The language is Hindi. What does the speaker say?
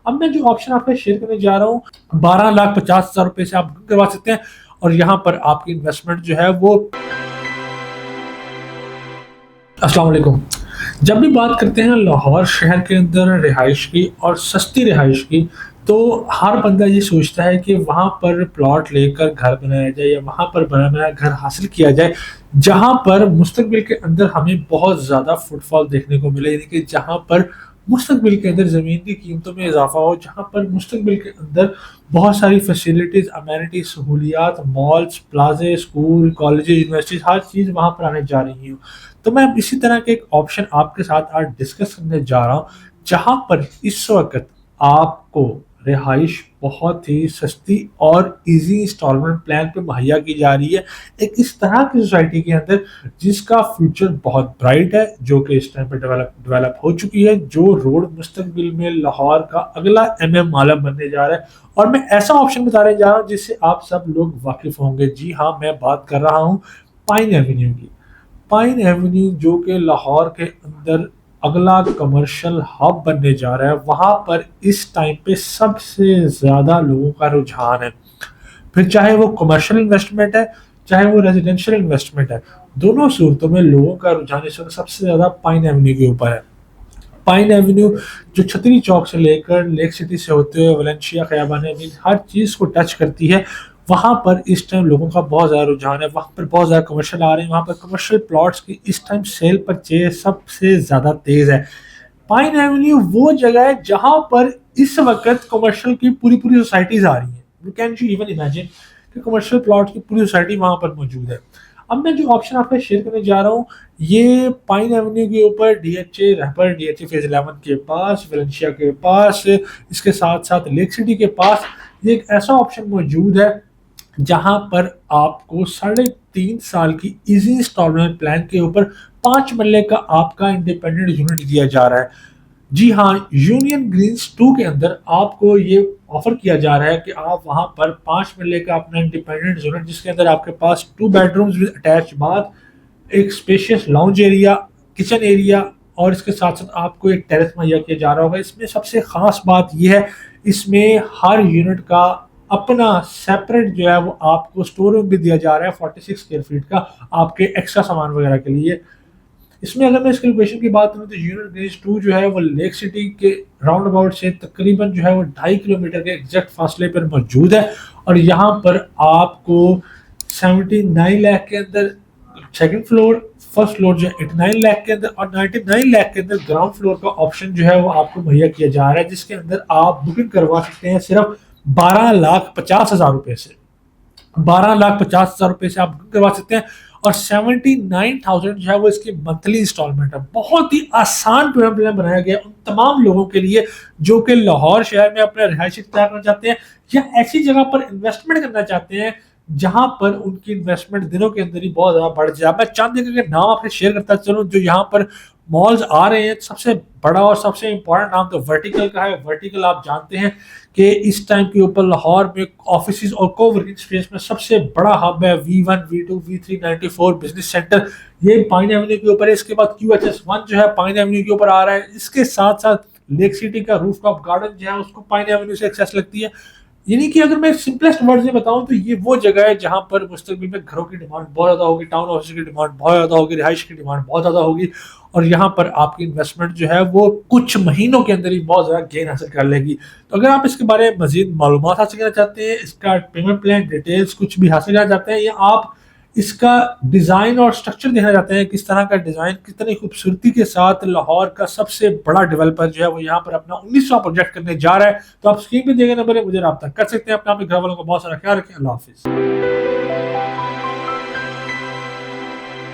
अब मैं जो ऑप्शन आपसे शेयर करने जा रहा हूँ, 12,50,000 रुपए से आप बुकिंग करवा सकते हैं और यहाँ पर आपकी इन्वेस्टमेंट जो है वो। अस्सलाम वालेकुम। जब भी बात करते हैं लाहौर शहर के अंदर रिहाइश की और सस्ती रिहाइश की, तो हर बंदा ये सोचता है कि वहाँ पर प्लॉट लेकर घर बनाया जाए या वहाँ पर बना बनाया घर हासिल किया जाए, जहाँ पर मुस्तकबिल के अंदर हमें बहुत ज़्यादा फुटफॉल देखने को मिले, यानी कि जहाँ पर मुस्तकबिल के अंदर ज़मीन की कीमतों में इजाफा हो, जहाँ पर मुस्तकबिल के अंदर बहुत सारी फैसिलिटीज़, अमेनिटी, सहूलियात, मॉल्स, प्लाजे, स्कूल, कॉलेजेस, यूनिवर्सिटीज़, हर चीज़ वहाँ पर आने जा रही हो। तो मैं इसी तरह के एक ऑप्शन आपके साथ आज डिस्कस करने जा रहा हूँ, जहाँ पर इस वक्त आपको रिहाइश बहुत ही सस्ती और इजी इंस्टॉलमेंट प्लान पे मुहैया की जा रही है, एक इस तरह की सोसाइटी के अंदर जिसका फ्यूचर बहुत ब्राइट है, जो कि इस टाइम पे डेवलप हो चुकी है, जो रोड मुस्तकबिल में लाहौर का अगला MM आलम बनने जा रहा है। और मैं ऐसा ऑप्शन बताने जा रहा हूँ जिससे आप सब लोग वाकिफ होंगे। जी हाँ, मैं बात कर रहा हूँ पाइन एवेन्यू की। पाइन एवेन्यू जो कि लाहौर के अंदर अगला कमर्शियल हब बनने जा रहा है, वहां पर इस टाइम पे सबसे ज्यादा लोगों का रुझान है। फिर चाहे वो कमर्शियल इन्वेस्टमेंट है, चाहे वो रेजिडेंशियल इन्वेस्टमेंट है, दोनों सूरतों में लोगों का रुझान इस वक्त सबसे ज्यादा पाइन एवेन्यू के ऊपर है। पाइन एवेन्यू जो छतरी चौक से लेकर लेक सिटी से होते हुए वलेंशिया, खयाबान अमीन, हर चीज को टच करती है, वहां पर इस टाइम लोगों का बहुत ज्यादा रुझान है। वहां पर बहुत ज्यादा कमर्शियल आ रहे हैं, वहां पर कमर्शियल प्लॉट्स की इस टाइम सेल परचेज सबसे ज्यादा तेज है। पाइन एवेन्यू वो जगह है जहां पर इस वक्त कमर्शियल की पूरी पूरी सोसाइटीज आ रही हैं। You can you even imagine कि कमर्शियल प्लॉट की पूरी सोसाइटी वहां पर मौजूद है। अब मैं जो ऑप्शन आपको शेयर करने जा रहा हूँ, ये पाइन एवेन्यू के ऊपर DHA रहबर, DHA फेज 11 के पास, वेलेंशिया के पास, इसके साथ साथ लेक सिटी के पास ये एक ऐसा ऑप्शन मौजूद है जहां पर आपको 3.5 साल की इजी इंस्टॉलमेंट प्लान के ऊपर 5 मरले का आपका इंडिपेंडेंट यूनिट दिया जा रहा है। जी हाँ, यूनियन ग्रीन्स 2 के अंदर आपको ये ऑफर किया जा रहा है कि आप वहां पर 5 मरले का अपना इंडिपेंडेंट यूनिट, जिसके अंदर आपके पास 2 बेडरूम्स विद अटैच बाथ, एक spacious lounge area, kitchen area और इसके साथ साथ आपको एक टेरेस मुहैया किया जा रहा होगा। इसमें सबसे खास बात यह है, इसमें हर यूनिट का अपना सेपरेट जो है वो आपको स्टोर रूम भी दिया जा रहा है 46 स्क्वायर फीट का, आपके एक्स्ट्रा सामान वगैरह के लिए। इसमें अगर मैं इसके लोकेशन की बात करूँ तो यूनिट ग्रीन्स 2 जो है वो लेक सिटी के राउंड अबाउट से तकरीबन जो है वो 2.5 किलोमीटर के एग्जैक्ट फासले पर मौजूद है। और यहाँ पर आपको 79 लाख के अंदर सेकंड फ्लोर, फर्स्ट फ्लोर जो है 89 लाख के अंदर और 99 लाख के अंदर ग्राउंड फ्लोर का ऑप्शन जो है वो आपको मुहैया किया जा रहा है, जिसके अंदर आप बुकिंग करवा सकते हैं सिर्फ 12,50,000 रुपए से। 12,50,000 रुपए से आप बुकिंग करवा सकते हैं और 79,000 जो है वो इसकी मंथली इंस्टॉलमेंट है। बहुत ही आसान प्लान बनाया गया उन तमाम लोगों के लिए जो कि लाहौर शहर में अपना रिहायशी तैयार करना चाहते हैं या ऐसी जगह पर इन्वेस्टमेंट करना चाहते हैं जहां पर उनकी इन्वेस्टमेंट दिनों के अंदर ही बहुत ज्यादा बढ़ जाए। मैं चंद जगह के नाम आपसे शेयर करता चलूं जो यहाँ पर मॉल्स आ रहे हैं। सबसे बड़ा और सबसे इंपॉर्टेंट नाम तो वर्टिकल का है। वर्टिकल आप जानते हैं कि इस टाइम के ऊपर लाहौर में ऑफिस और कोवर्किंग स्पेस में सबसे बड़ा हब है। V1, V2, V3, 94 business centre ये पाइन एवेन्यू के ऊपर है। इसके बाद QHS1 जो है पाइन एवेन्यू के ऊपर आ रहा है। इसके साथ साथ लेक सिटी का रूफटॉप गार्डन जो है उसको पाइन एवेन्यू से एक्सेस लगती है। यानी कि अगर मैं सिंपलेस्ट वर्ड में बताऊं तो ये वो जगह है जहां पर मुस्तकबिल में घरों की डिमांड बहुत ज्यादा होगी, टाउन हाउस की डिमांड बहुत ज्यादा होगी, रिहाइश की डिमांड बहुत ज्यादा होगी और यहाँ पर आपकी इन्वेस्टमेंट जो है वो कुछ महीनों के अंदर ही बहुत ज्यादा गेन हासिल कर लेगी। तो अगर आप इसके बारे में मजीद मालूमात हासिल करना चाहते हैं, इसका पेमेंट प्लान डिटेल्स कुछ भी हासिल करना चाहते हैं या आप इसका डिजाइन और स्ट्रक्चर देखना चाहते हैं, किस तरह का डिजाइन कितनी खूबसूरती के साथ लाहौर का सबसे बड़ा डेवलपर जो है वो यहाँ पर अपना 19वां प्रोजेक्ट करने जा रहा है, तो आप स्क्रीन पे दिए गए नंबर है मुझे रब्ता कर सकते हैं। अपना अपने घर वालों का बहुत सारा ख्याल रखें। अल्लाह हाफिज।